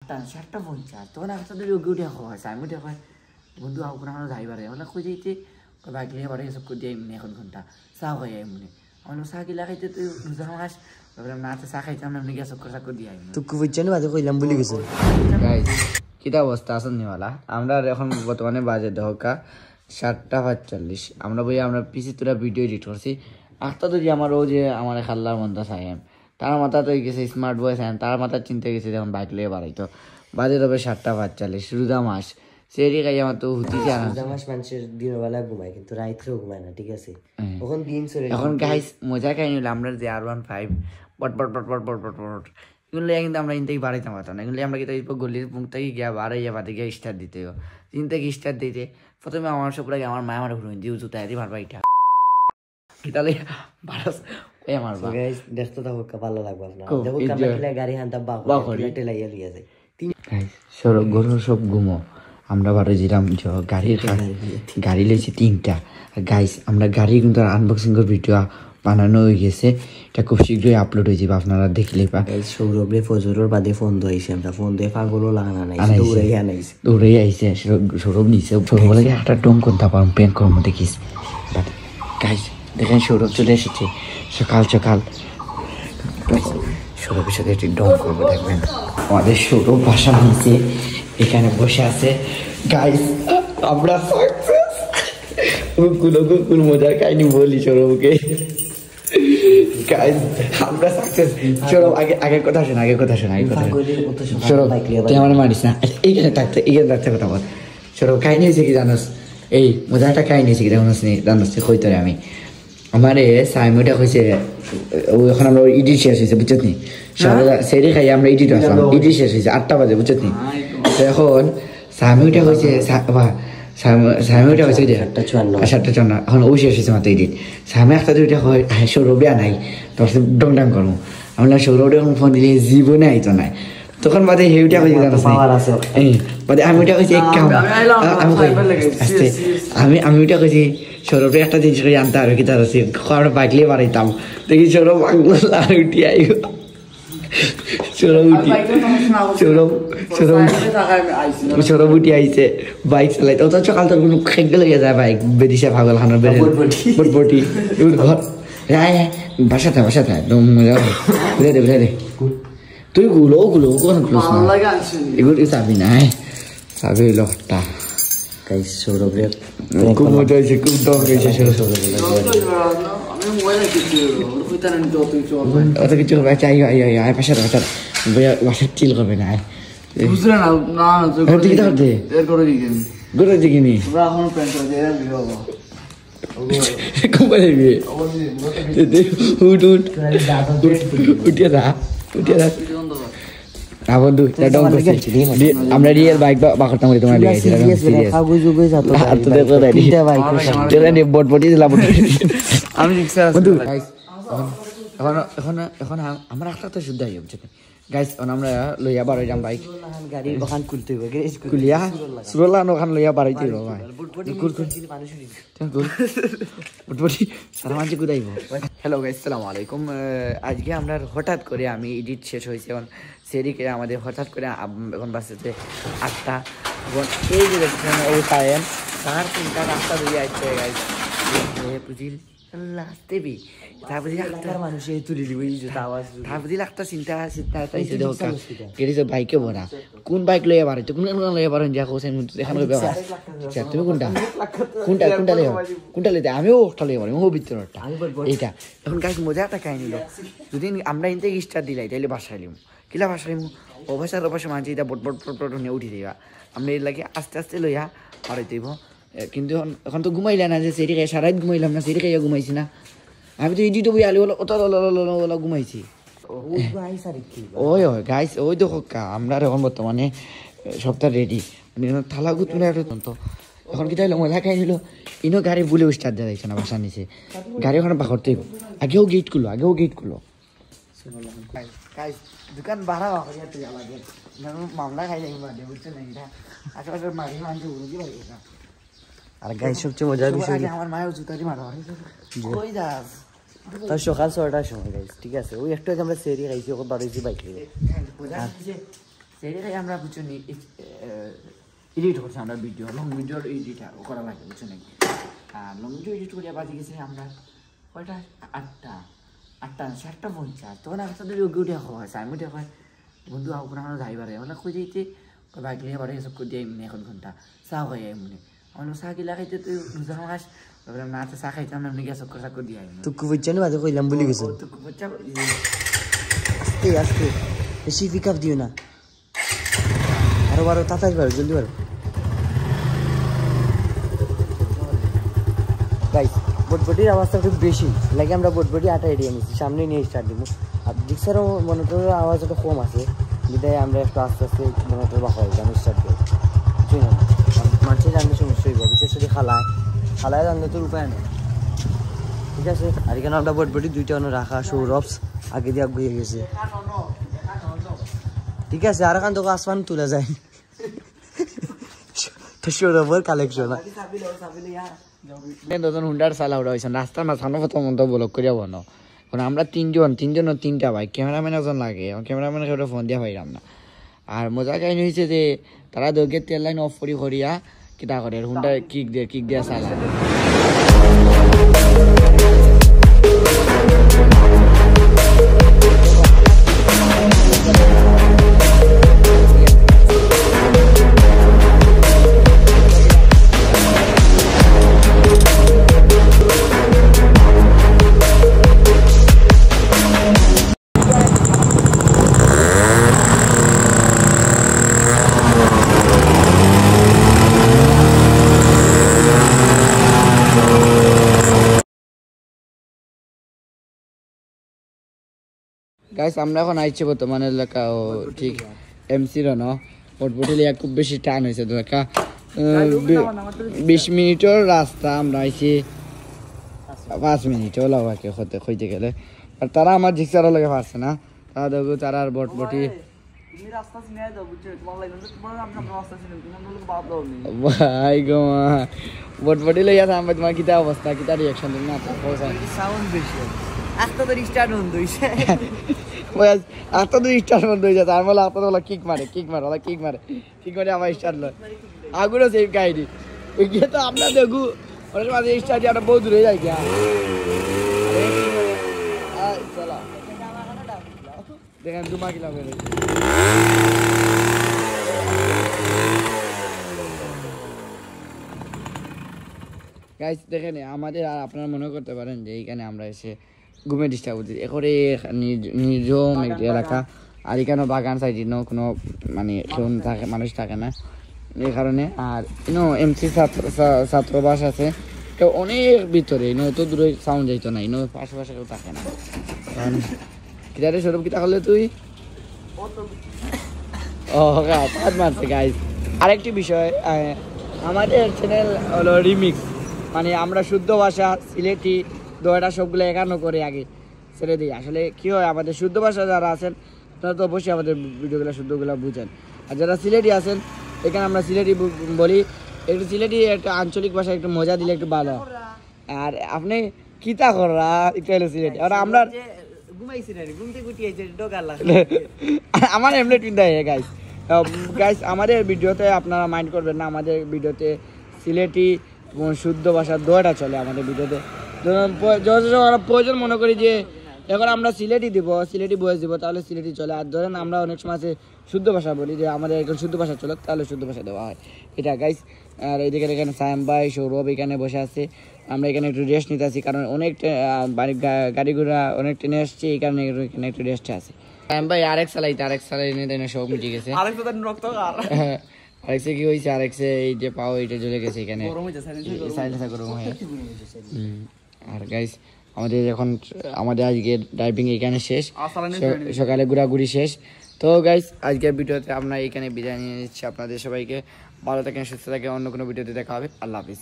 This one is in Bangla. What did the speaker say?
7:50 তখন 8টা উঠে হয় আমি উঠে হয় বন্ধু আপনার যাইবারে মানে কই যাইতে বাইক নিয়ে বাড়ি সব করে দিয়ে এমনি 1 ঘন্টা চা খাই এমনি আমার চা কিলা খাইতে তুই দুজন মাস ভাবলাম না চা খাইতাম এমনি গিয়ে চক্কর চাক্কর দিয়ে তুই বুঝছেন বাজে কইলাম বলি গেছে কিটা অবস্থা আছেন নিওয়ালা আমরা এখন বর্তমানে বাজে দহকা 7:45 আমরা বই আমরা পিসি তোরা ভিডিও এডিট করছি আটটা যদি আমার ও যে আমার খাল্লার মন্দা সাহেব তার মাথা তো গেছে স্মার্ট বয় সাহেব তার মাথা চিন্তা গেছে যখন বাইক লিয়ে বাড়াইতো বাজে তবে 7:45 রোজা মাস সেরি খাই আমার তো হুতিছে আর রোজা মাস মানুষের দিনের বেলা ঘুমায় কিন্তু রাত্রেও ঘুমায় না ঠিক আছে এখন দিন চলে এখন গাইস মজা খাই নিলাম আমরা যে R15 বট বট বট বট বট বট বট এগুলো কিন্তু আমরা ইনতেই বাড়াইতাম পারতাম না এগুলো আমরা কিন্তু গলির মুখ থেকে গিয়া বাড়াইয়া বাদে গিয়ে স্টার্ট দিতে তিন থেকে স্টার্ট দিতে প্রথমে আমার সব লাগে আমার মায়া আমার ঘুরে দিও জুতা এদি মারবা এটা তাহলে বারস ওই আমার গাইস দেখতে থাকো ভালো লাগবে আপনার দেখো কামলা গাড়ি হান্তা বাবা টেলাইয়া লিয়া যায় গাইস সরব গরু সব ঘুমো আমরা বারো যেরাম গাড়ি লইছি 3টা গাইস আমরা গাড়ি কিন্তু আনবক্সিং এর ভিডিও বানানো হয়ে গেছে এটা খুব শীঘ্রই আপলোড হয়ে যাবে আপনারা দেখলেই পা সৌরভে ফজরের বাদে ফোন দিয়েছি আমরা ফোন দিয়ে পাগলও লাগানো নাই দৌড়াই আইছে সৌরভ নিছে সৌরভ লাগে একটা ডং করতে পারম প্যান করার মধ্যে দেখিস বাট গাইস দেখেন সৌরভ চলে এসেছে সকাল সকাল সৌরভের সাথে একটি ডং করবো দেখবেন আমাদের সৌরভ বাসা নিচে এখানে বসে আছে গাইস আমরা সাকসেস কুল মজার কাহিনী বলি সৌরভকে গাইস আমরা সাকসেস সৌরভ আগের কথা শোনা সৌরভ তুই আমার মারিস না এইখানে থাকতে কথা বল সৌরভ কাহিনী হয়েছে কি জানোস এই মজাটা কাহিনী হয়েছে কি জানোস কইতে আমি আমারে সাইমোটা হয়েছে এখন আমরা ইডি শেষ হয়েছে বুঝছত নি সেরি খাই আমরা ইডিট আসলাম ইডি শেষ হয়েছে 8টা বাজে বুঝছত নি এখন সাইমোটা হয়েছে সাইমোটা হয়েছে 7:54 এখন ও শেষ হয়েছে মাত্র ইডিট সাইমো একটা দুইটা হয় সৌরভে আনাই তোর ডং ডাং করবো আমরা সৌরভে ফোন দিলে জীবনে আইতো নাই তখন বাদে হেউটা হয়েছে জানাস বাদে আমি ওটা হয়েছে এক কাম আমি ওটা কইছি সৌরভে একটা জিনিস করে আনতে হবে কি তার আছে আমরা বাইক নিয়ে বাড়াইতাম দেখি সৌরভ আর উঠি আইব সৌরভ উঠি আইছে বাইক চালাইতে অত সকাল তোর কোনো খেয়ে লইয়া যায় বাইক বেদিসা পাগল খানোর বেড়ে বটবটি ঘর বাসাতে বুঝে দে তুই গুলো কোন এগুলো চাবি নাই চাবি হইল হট্টা গাইস সৌরভে খুব মজা হয়েছে খুব ডর হয়েছে অত কিছু হবে চাই আয় পাশে বাসার চিল করবে না বুঝলে না গোটা দেখিনি আমরা রিয়েল বাইক বা করতাম তোমার এখন আমার একটা তো শুদ্ধ হয়ে যাচ্ছে গাইস আমরা লইয়া বাড়াইলাম বাইক গাড়ি ওখান খুলতে হবে কুলিয়া সুরলা ওখান লইয়া বাড়াইতে হবে সারা মানুষ কোথায় হ্যালো গাইস আসসালামু আলাইকুম আজকে আমরা হঠাৎ করে আমি এডিট শেষ হয়েছে এখন সেরিকে আমাদের হঠাৎ করে এখন বাসেছে 8টা এবং এই যে দেখছেন অবস্থায় তার 3টা রাস্তা দিয়ে আসছে গাইস বুঝিল লাস্টে বি তারপরে মানুষে তুলি দিব তারপরে একটা চিন্তা বাইকে ভরা কোন বাইক লইয়া পারে কোন লইয়া পারেন যা কোসেন এখন তুমি কোনটা লইতে আমিও ওটা লইয়া পারি ও ভিতরটা এইটা এখন গাছ মজা একটা কাহিনী যদি আমরা ইনতে স্টার দিলাই তাইলে বাসাইলিম কিলা বাসাইলিম ও ভাষা মানছি এটা বট বট বট বট নিয়ে উঠি দিবা আমরা এর লাগে আস্তে আস্তে লইয়া পারাই দিব কিন্তু এখন তো ঘুমাইলা না যে সেটি খাই সারাই ঘুমাইলাম না সেটি খাইয়া ঘুমাইছি না আমি তো ইডিটো বই আলি ওটা ঘুমাইছি ওই গাইস ওই দেখো আমরা এখন বর্তমানে সপ্তাহ রেডি মানে থালা গুতুনে তো এখন কি তাইলো মজা খাই নিল ইনো গাড়ি বুলে স্টার্ট দেওয়া যাইছে না বাসা নিচে গাড়ি ওখানে বাকরতেই আগেও গেট খুলো দোকান ভাড়া মামলা খাই যাই বুঝছে না এটা আশেপাশে মাঝে মানছে উড়ি পারবে না আর গাইস সবচেয়ে মজার বিষয় আমার মায়ের জুতারি মারা কই যাস তার সকাল 6টার সময় গাইস ঠিক আছে ওই একটু আমরা সেরি খাইছি ওকে বাড়াইছি বাইক নিয়ে সেটাই আমরা বুঝছো এডিট করছি আমরা ভিডিও লং ভিডিওর এডিট করা লাগে বুঝছো নাকি আর লং ভিডিও এডিট করে বাজে গেছে আমরা কয়টা 8:50 তখন একসাথে উঠে খাওয়া হয় আমি উঠে হয় বন্ধু আপনার আমরা যাইবারে আমরা কই যাইতে বাইক নিয়ে বাড়ি এসব করে দিয়ে এমনি 1 ঘন্টা চা খাই এমনি আমরা চা কিলা খাইতে তুই দুজন মাস না তো চা খাইতাম এমনি গ্যাস করে দিয়ে তুকু বুঝছেন বাজে কইলাম বলি গেছে তুকু বাচ্চা আজকে বেশি পিক আপ দিও না আরো বারো তাড়াতাড়ি বারো জলদি বারো গাইস বটবটির আওয়াজটা একটু বেশি লাগে আমরা বটবটি আটা এড়িয়ে নিচ্ছি সামনে নিয়ে স্টার্ট দিব আর রিক্সারও মনে করো আওয়াজ একটু কম আছে বিদায় আমরা একটু আস্তে আস্তে মনে করবো হয় আমি স্টার্ট করি বুঝি না মানুষের জানলে সমস্যা হইব বিশেষ করে খালায় জানলে তোর উপায় নেই ঠিক আছে আর এখানে আমরা বটবটি 2টা রাখা সৌরভস আগে দিয়ে আগুয়ে গেছে ঠিক আছে আর এখান থেকে আসমান তুলে যায় সৌরভের কালেকশন দুজন হুন্ডার চালা উঠা হয়েছেন রাস্তার মাঝখানে প্রথম ব্লক করিয়া বনো কারণ আমরা তিনজন 3টা বাইক ক্যামেরাম্যান একজন লাগে ক্যামেরাম্যান কেউ ফোন দিয়া পাইলাম না আর মজা কাহিনী হয়েছে যে তারা দৌড়কে তেল লাইন অফ করিয়া কিতা করে হুন্ডার কিক দিয়া চালা গাইস আমরা এখন আইছি বর্তমানে এলাকা ঠিক এমসি র বটবটি খুব বেশি টান হয়েছে তো 20 মিনিটের রাস্তা আমরা আইছি 5 মিনিট ওলা হইতে গেলে আর তারা আমার রিক্সার লাগে পারছে না তারা দেখো তারা আর বটবটি ভাই গো বটবটি লইয়া আমরা তোমার কিতা অবস্থা কিতা রিয়াকশন তুমি না সাউন্ড বেশি আস্তে তো স্টার্ট বন্ধ হইছে আস্তে তো স্টার্ট বন্ধ হয়ে যাচ্ছে আর বলে আস্তে বলে কিক মারে আমার স্টার্ট লয় আগুনও সেই কাহিনি গিয়ে তো আমরা দেখু অনেক মাঝে স্টার্ট আমরা বহু দূরে যাই গিয়া দেখেন 2 কিলোমিটার গাইস দেখেন আমাদের আর আপনারা মনে করতে পারেন যে এইখানে আমরা এসে ঘুমে ডিস্টার্ব করছি এখানে নির্জম একটি এলাকা আর এখানে বাগান সাইডে কোনো মানে কেউ থাকে মানুষ থাকে না এই কারণে আর এমসি ছাত্রবাস আছে তো অনেক ভিতরে অত দূরে সাউন্ড যাইতো না পাশে কেউ থাকে না কিতারে সৌরভ কিতা করলে তুই ও পাঁচ মারছে গাইস আরেকটি বিষয় আমাদের চ্যানেল হলো রিমিক্স মানে আমরা শুদ্ধ ভাষা সিলেটি দোয়াটা সবগুলো একান্ন করে আগে ছেড়ে দিই আসলে কী হয় আমাদের শুদ্ধ ভাষা যারা আছেন তারা তো অবশ্যই আমাদের ভিডিওগুলো শুদ্ধগুলো বুঝেন আর যারা সিলেটি আছেন এখানে আমরা সিলেটি বলি একটু সিলেটি একটা আঞ্চলিক ভাষা একটু মজা দিলে একটু ভালো আর আপনি কিতা কররা একটু হলো সিলেটি আর আমরা আমার এমনি চিন্তা গাইস আমাদের ভিডিওতে আপনারা মাইন্ড করবেন না আমাদের ভিডিওতে সিলেটি শুদ্ধ ভাষার দোয়াটা চলে আমাদের ভিডিওতে প্রয়োজন মনে করি যে এখন আমরা সিলেটি বয়স দিব তাহলে সিলেটি চলে আর ধরেন আমরা অনেক সময় আছে শুদ্ধ ভাষা বলি যে আমাদের এখন শুদ্ধ ভাষা চলে তাহলে শুদ্ধ ভাষা দেওয়া হয় এটা গাইস আর এইদিকে এখানে সায়াম ভাই সৌরভ এখানে বসে আছে আমরা এখানে একটু রেস্ট নিতে আসি কারণ অনেক গাড়ি ঘোড়া অনেক ট্রেনে আসছে এই কারণে এখানে একটু রেস্টে আছে সায়াম ভাই আরেক চালাই নিয়ে সব মিটে গেছে আরেকসে কি হয়েছে আরেকসে এই যে পাও এইটা জ্বলে গেছে এখানে গরম হয়ে আর গাইস আমাদের আজকে ড্রাইভিং এখানে শেষ সকালে ঘোরাঘুরি শেষ তো গাইস আজকের ভিডিওতে আমরা এখানে বিদায় নিয়ে নিচ্ছি আপনাদের সবাইকে ভালো থাকেন সুস্থ থাকেন অন্য কোনো ভিডিওতে দেখা হবে আল্লাহ হাফিজ